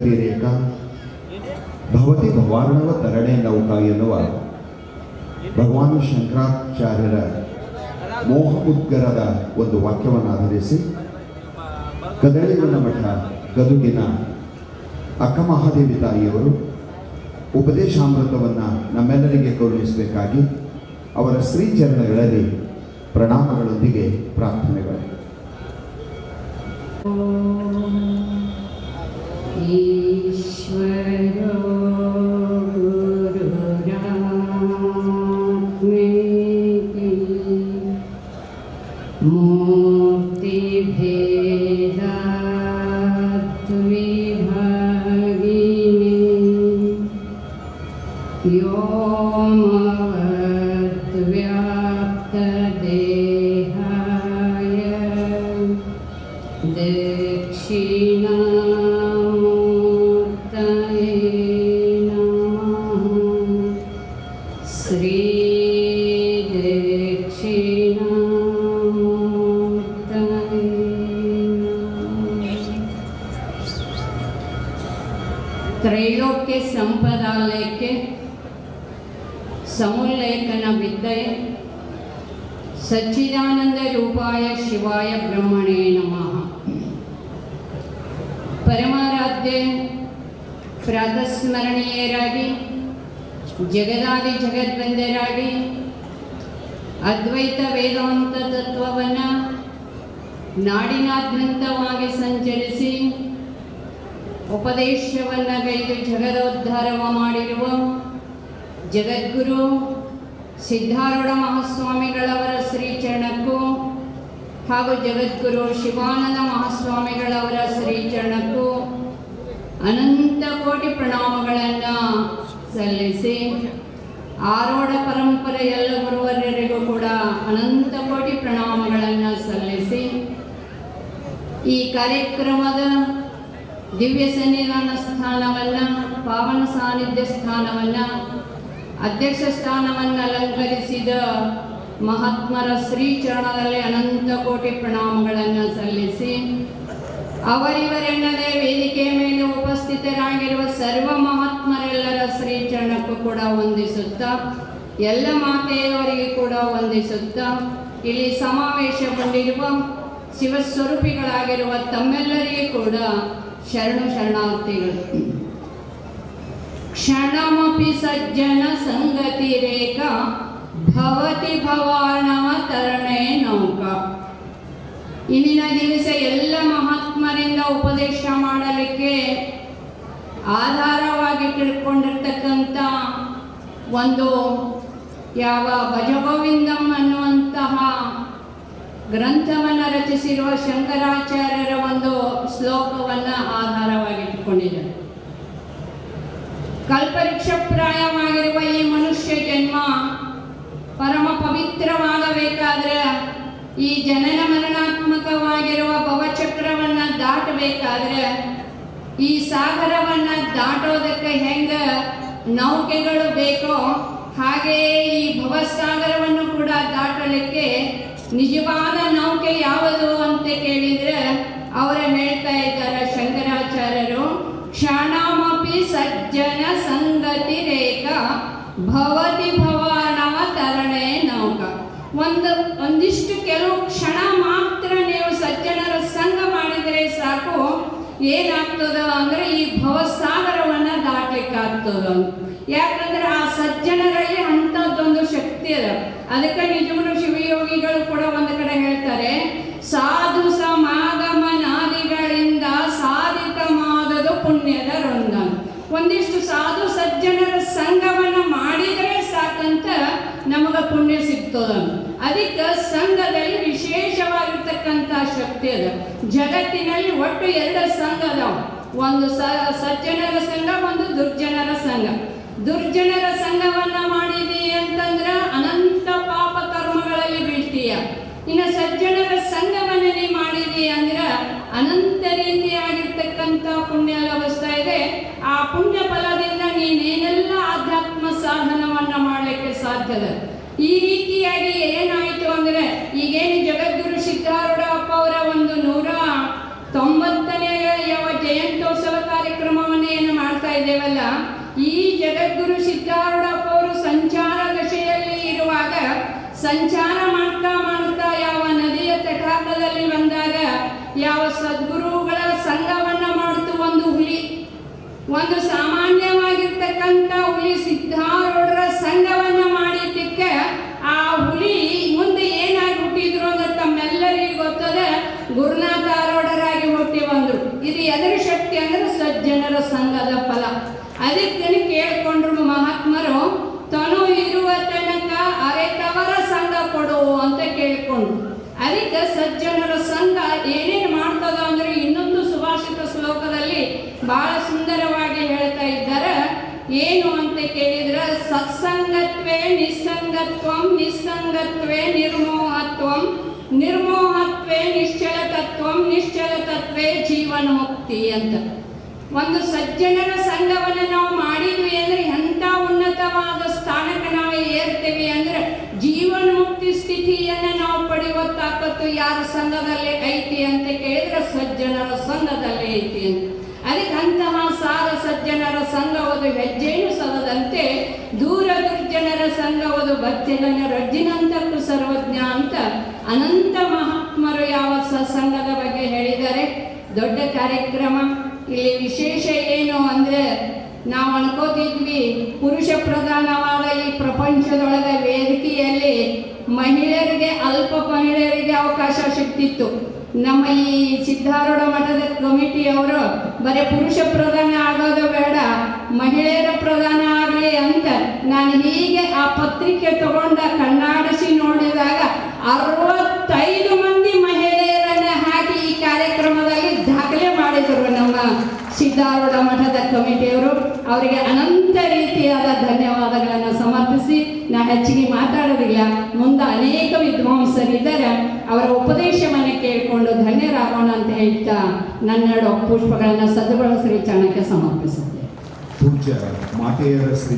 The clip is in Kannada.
ರೇಖಾ ಭವತಿ ಭವಾರ್ಣವ ತರಣೆ ನೌಕಾ ಎನ್ನುವ ಭಗವಾನ್ ಶಂಕರಾಚಾರ್ಯರ ಮೋಹ ಉದ್ಗರದ ಒಂದು ವಾಕ್ಯವನ್ನು ಆಧರಿಸಿ ಕದಳಿಮನ ಮಠ ಗದುಗಿನ ಅಕ್ಕಮಹಾದೇವಿ ತಾಯಿಯವರು ಉಪದೇಶಾಮೃತವನ್ನು ನಮ್ಮೆಲ್ಲರಿಗೆ ಕರುಣಿಸಬೇಕಾಗಿ ಅವರ ಶ್ರೀಚರಣಗಳಲ್ಲಿ ಪ್ರಣಾಮಗಳೊಂದಿಗೆ ಪ್ರಾರ್ಥನೆಗಳು. ईश्वरो गुरुरात्मेति मूर्तिभेदाद्विभागिने व्योमवद्व्याप्तदेहाय दक्षिणा ತ್ರೈಲೋಕ್ಯ ಸಂಪದಾಲಯಕ್ಕೆ ಸಮುಲ್ಲೇಖನ ವಿದ್ಯೆ ಸಚ್ಚಿದಾನಂದ ರೂಪಾಯ ಶಿವಾಯ ಬ್ರಹ್ಮಣೇ ನಮಃ. ಪರಮಾರಾಧ್ಯ ಪ್ರಾತಸ್ಮರಣೀಯರಾಗಿ ಜಗದಾದಿ ಜಗದ್ವಂದ್ಯರಾಗಿ ಅದ್ವೈತ ವೇದಾಂತ ತತ್ವವನ್ನು ನಾಡಿನಾದ್ಯಂತವಾಗಿ ಸಂಚರಿಸಿ ಉಪದೇಶವನ್ನು ಗೈದು ಜಗದೋದ್ಧಾರವ ಮಾಡಿರುವ ಜಗದ್ಗುರು ಸಿದ್ಧಾರೂಢ ಮಹಾಸ್ವಾಮಿಗಳವರ ಶ್ರೀಚರಣಕ್ಕೂ ಹಾಗೂ ಜಗದ್ಗುರು ಶಿವಾನಂದ ಮಹಾಸ್ವಾಮಿಗಳವರ ಶ್ರೀಚರಣಕ್ಕೂ ಅನಂತ ಕೋಟಿ ಪ್ರಣಾಮಗಳನ್ನು ಸಲ್ಲಿಸಿ ಆರೋಢ ಪರಂಪರೆ ಎಲ್ಲ ಗುರುವರ್ಯರಿಗೂ ಕೂಡ ಅನಂತ ಕೋಟಿ ಪ್ರಣಾಮಗಳನ್ನು ಸಲ್ಲಿಸಿ ಈ ಕಾರ್ಯಕ್ರಮದ ದಿವ್ಯ ಸನ್ನಿಧಾನ ಸ್ಥಾನವನ್ನು, ಪಾವನ ಸಾನ್ನಿಧ್ಯ ಸ್ಥಾನವನ್ನು, ಅಧ್ಯಕ್ಷ ಸ್ಥಾನವನ್ನು ಅಲಂಕರಿಸಿದ ಮಹಾತ್ಮರ ಶ್ರೀಚರಣದಲ್ಲಿ ಅನಂತ ಕೋಟಿ ಪ್ರಣಾಮಗಳನ್ನು ಸಲ್ಲಿಸಿ ಅವರಿವರೆನ್ನದೇ ವೇದಿಕೆಯ ಮೇಲೆ ಉಪಸ್ಥಿತರಾಗಿರುವ ಸರ್ವ ಮಹಾತ್ಮರೆಲ್ಲರ ಶ್ರೀಚರಣಕ್ಕೂ ಕೂಡ ವಂದಿಸುತ್ತಾ, ಎಲ್ಲ ಮಾತೆಯವರಿಗೆ ಕೂಡ ವಂದಿಸುತ್ತಾ, ಇಲ್ಲಿ ಸಮಾವೇಶಗೊಂಡಿರುವ ಶಿವಸ್ವರೂಪಿಗಳಾಗಿರುವ ತಮ್ಮೆಲ್ಲರಿಗೂ ಕೂಡ ಶರಣು ಶರಣಾರ್ಥಿಗಳು. ಕ್ಷಣಮಪಿ ಸಜ್ಜನ ಸಂಗತಿ ರೇಖಾ ಭವತಿ ಭವಾರ್ಣವ ತರಣೆ ನೌಕಾ. ಇಂದಿನ ದಿವಸ ಎಲ್ಲ ಮಹಾತ್ಮರಿಂದ ಉಪದೇಶ ಮಾಡಲಿಕ್ಕೆ ಆಧಾರವಾಗಿ ತಿಳ್ಕೊಂಡಿರ್ತಕ್ಕಂಥ ಒಂದು ಯಾವ ಭಜಗೋವಿಂದಂ ಅನ್ನುವಂತಹ ಗ್ರಂಥವನ್ನು ರಚಿಸಿರುವ ಶಂಕರಾಚಾರ್ಯರ ಒಂದು ಶ್ಲೋಕವನ್ನು ಆಧಾರವಾಗಿಟ್ಟುಕೊಂಡಿದ್ದಾರೆ. ಕಲ್ಪವೃಕ್ಷಪ್ರಾಯವಾಗಿರುವ ಈ ಮನುಷ್ಯ ಜನ್ಮ ಪರಮ ಪವಿತ್ರವಾಗಬೇಕಾದ್ರೆ, ಈ ಜನನ ಮರಣಾತ್ಮಕವಾಗಿರುವ ಭವಚಕ್ರವನ್ನು ದಾಟಬೇಕಾದ್ರೆ, ಈ ಸಾಗರವನ್ನು ದಾಟೋದಕ್ಕೆ ಹೆಂಗ ನೌಕೆಗಳು ಬೇಕೋ ಹಾಗೆಯೇ ಈ ಭವಸಾಗರವನ್ನು ಕೂಡ ದಾಟಲಿಕ್ಕೆ ನಿಜವಾದ ನೌಕೆ ಯಾವುದು ಅಂತ ಕೇಳಿದರೆ ಅವರು ಹೇಳ್ತಾ ಇದ್ದಾರೆ ಶಂಕರಾಚಾರ್ಯರು, ಕ್ಷಣಮಪಿ ಸಜ್ಜನ ಸಂಗತಿ ರೇಖಾ ಭವತಿ ಭವಾರ್ಣವ ತರಣೆ ನೌಕಾ. ಒಂದಿಷ್ಟು ಕೆಲವು ಕ್ಷಣ ಮಾತ್ರ ನೀವು ಸಜ್ಜನರ ಸಂಘ ಮಾಡಿದರೆ ಸಾಕು, ಏನಾಗ್ತದ ಅಂದರೆ ಈ ಭವಸಾಗರವನ್ನು ದಾಟಲಿಕ್ಕಾಗ್ತದ. ಯಾಕಂದ್ರೆ ಆ ಸಜ್ಜನರಲ್ಲಿ ಅಂಥದ್ದೊಂದು ಶಕ್ತಿ ಅದ. ಅದಕ್ಕೆ ನಿಜವೂ ಶಿವಯೋಗಿಗಳು ಕೂಡ ಒಂದು ಕಡೆ ಹೇಳ್ತಾರೆ, ಸಾಧು ಸಮಾಗಮನಾದಿಗಳಿಂದ ಸಾಧಿತವಾದದು ಪುಣ್ಯದ ವೃಂದ. ಒಂದಿಷ್ಟು ಸಾಧು ಸಜ್ಜನರ ಸಂಘವನ್ನು ಮಾಡಿದರೆ ಸಾಕಂತ ನಮಗೆ ಪುಣ್ಯ ಸಿಗ್ತದ. ಅದಕ್ಕೆ ಸಂಘದಲ್ಲಿ ವಿಶೇಷವಾಗಿರ್ತಕ್ಕಂಥ ಶಕ್ತಿ ಅದ. ಜಗತ್ತಿನಲ್ಲಿ ಒಟ್ಟು 2 ಸಂಘ ಅದಾವ. ಒಂದು ಸಜ್ಜನರ ಸಂಘ, ಒಂದು ದುರ್ಜನರ ಸಂಘ. ದುರ್ಜನರ ಸಂಘವನ್ನು ಮಾಡಿದಿ ಅಂತಂದ್ರೆ ಅನಂತ ಪಾಪ ಕರ್ಮಗಳಲ್ಲಿ ಬೀಳ್ತೀಯ. ಇನ್ನು ಸಜ್ಜನರ ಸಂಘವನ್ನು ನೀ ಮಾಡಿದಿ ಅಂದ್ರೆ ಅನಂತ ರೀತಿಯಾಗಿರ್ತಕ್ಕಂಥ ಪುಣ್ಯ ಲಭಿಸ್ತಾ ಇದೆ. ಆ ಪುಣ್ಯ ಫಲದಿಂದ ನೀನೇನೆಲ್ಲ ಆಧ್ಯಾತ್ಮ ಸಾಧನವನ್ನು ಮಾಡಲಿಕ್ಕೆ ಸಾಧ್ಯದ. ಈ ರೀತಿಯಾಗಿ ಏನಾಯಿತು ಅಂದರೆ, ಈಗೇನು ಜಗದ್ಗುರು ಸಿದ್ಧಾರೂಢ ಅಪ್ಪ ಅವರ ಒಂದು 190ನೇ ಜಯಂತ್ಯೋತ್ಸವ ಕಾರ್ಯಕ್ರಮವನ್ನು ಇದ್ದೇವಲ್ಲ, ಈ ಜಗದ್ಗುರು ಸಿದ್ಧಾರೂಢಪ್ಪ ಅವರು ಸಂಚಾರ ದಶೆಯಲ್ಲಿ ಇರುವಾಗ ಸಂಚಾರ ಮಾಡ್ತಾ ಮಾಡ್ತಾ ಯಾವ ನದಿಯ ತಟಾಕದಲ್ಲಿ ಬಂದಾಗ ಯಾವ ಸದ್ಗುರುಗಳ ಸಂಘವನ್ನ ಮಾಡಿತು ಒಂದು ಹುಲಿ. ಒಂದು ಸಾಮಾನ್ಯವಾಗಿರ್ತಕ್ಕಂಥ ಹುಲಿ ಸಿದ್ಧಾರೂಢರ ಸಂಘವನ್ನ ಮಾಡಿದ್ದಕ್ಕೆ ಆ ಹುಲಿ ಮುಂದೆ ಏನಾಗಿ ಹುಟ್ಟಿದ್ರು ಅಂದ್ರೆ ತಮ್ಮೆಲ್ಲರಿಗೂ ಗೊತ್ತದೆ, ಗುರುನಾಥಾರೂಢರಾಗಿ ಹುಟ್ಟಿ ಬಂದ್ರು. ಇದು ಎದರ ಶಕ್ತಿ ಅಂದ್ರೆ ಸಜ್ಜನರ ಸಂಘದ ಫಲ. ಅದಕ್ಕೆ ಕೇಳಿಕೊಂಡ್ರು ಮಹಾತ್ಮರು, ತನು ಇರುವ ತನಕ ಅರೆತವರ ಸಂಘ ಕೊಡು ಅಂತ ಕೇಳಿಕೊಂಡ್ರು. ಅದಕ್ಕೆ ಸಜ್ಜನರ ಸಂಘ ಏನೇನು ಮಾಡ್ತದ ಅಂದ್ರೆ ಇನ್ನೊಂದು ಸುಭಾಷಿತ ಶ್ಲೋಕದಲ್ಲಿ ಬಹಳ ಸುಂದರವಾಗಿ ಹೇಳ್ತಾ ಇದ್ದಾರೆ. ಏನು ಅಂತ ಕೇಳಿದ್ರೆ, ಸತ್ಸಂಗತ್ವೇ ನಿಸ್ಸಂಗತ್ವಂ, ನಿಸ್ಸಂಗತ್ವೇ ನಿರ್ಮೋಹತ್ವಂ, ನಿರ್ಮೋಹತ್ವೇ ನಿಶ್ಚಲತತ್ವಂ, ನಿಶ್ಚಲತತ್ವೇ ಜೀವನ ಮುಕ್ತಿ ಅಂತ. ಒಂದು ಸಜ್ಜನರ ಸಂಘವನ್ನು ನಾವು ಮಾಡಿದ್ವಿ ಅಂದ್ರೆ ಎಂಥ ಉನ್ನತವಾದ ಸ್ಥಾನಕ್ಕೆ ನಾವು ಏರ್ತೇವೆ ಅಂದ್ರೆ ಜೀವನ ಮುಕ್ತಿ ಸ್ಥಿತಿಯನ್ನು ನಾವು ಪಡೆಯುವ ತಾಕತ್ತು ಯಾರ ಸಂಘದಲ್ಲಿ ಐತಿ ಅಂತ ಕೇಳಿದ್ರೆ ಸಜ್ಜನರ ಸಂಘದಲ್ಲಿ ಐತಿ ಅಂತ. ಅದಕ್ಕೆ ಅಂತಹ ಸಾರ ಸಜ್ಜನರ ಸಂಘವದು ಹೆಜ್ಜೆಯನ್ನು ಸಲ್ಲದಂತೆ, ದೂರ ದುರ್ಜನರ ಸಂಘವದು ಬಚ್ಚೆಗನ ರಜ್ಜಿನಂತಕ್ಕೂ ಸರ್ವಜ್ಞ ಅಂತ ಅನಂತ ಮಹಾತ್ಮರು ಯಾವ ಸಂಘದ ಬಗ್ಗೆ ಹೇಳಿದ್ದಾರೆ. ದೊಡ್ಡ ಕಾರ್ಯಕ್ರಮ. ಇಲ್ಲಿ ವಿಶೇಷ ಏನು ಅಂದ್ರೆ, ನಾವು ಅನ್ಕೋತಿದ್ವಿ ಪುರುಷ ಪ್ರಧಾನವಾದ ಈ ಪ್ರಪಂಚದೊಳಗೆ ವೇದಿಕೆಯಲ್ಲಿ ಮಹಿಳೆಯರಿಗೆ, ಅಲ್ಪ ಮಹಿಳೆಯರಿಗೆ ಅವಕಾಶ ಸಿಗ್ತಿತ್ತು. ನಮ್ಮ ಈ ಸಿದ್ಧಾರೂಢ ಮಠದ ಕಮಿಟಿಯವರು ಬರೀ ಪುರುಷ ಪ್ರಧಾನ ಆಗೋದು ಬೇಡ, ಮಹಿಳೆಯರ ಪ್ರಧಾನ ಆಗಲಿ ಅಂತ ನಾನು ಹೀಗೆ ಆ ಪತ್ರಿಕೆ ತಗೊಂಡ ಕಣ್ಣಾಡಿಸಿ ನೋಡಿದಾಗ 65 ಮಂದಿ ಮಹಿಳೆಯರನ್ನ ಹಾಕಿ ಈ ಕಾರ್ಯಕ್ರಮದಲ್ಲಿ ದಾಖಲೆ ಮಾಡಿದರು ನಮ್ಮ ಸಿದ್ಧಾರೂಢ ಮಠದ ಕಮಿಟಿಯವರು. ಅವರಿಗೆ ಅನಂತ ರೀತಿಯಾದ ಧನ್ಯವಾದಗಳನ್ನು ಸಮರ್ಪಿಸಿ ನಾ ಹೆಚ್ಚಿಗೆ ಮಾತಾಡೋದಿಲ್ಲ. ಮುಂದೆ ಅನೇಕ ವಿದ್ವಾಂಸರಿದ್ದಾರೆ, ಅವರ ಉಪದೇಶವನ್ನು ಕೇಳಿಕೊಂಡು ಧನ್ಯರಾಗೋಣ ಅಂತ ಹೇಳ್ತಾ ನನ್ನೆರಡು ಪುಷ್ಪಗಳನ್ನು ಸದ್ಗುಣ ಶ್ರೀ ಚರಣಕ್ಕೆ ಸಮರ್ಪಿಸುತ್ತೇನೆ. ಪೂಜ್ಯ ಮಾತೆಯರ ಶ್ರೀ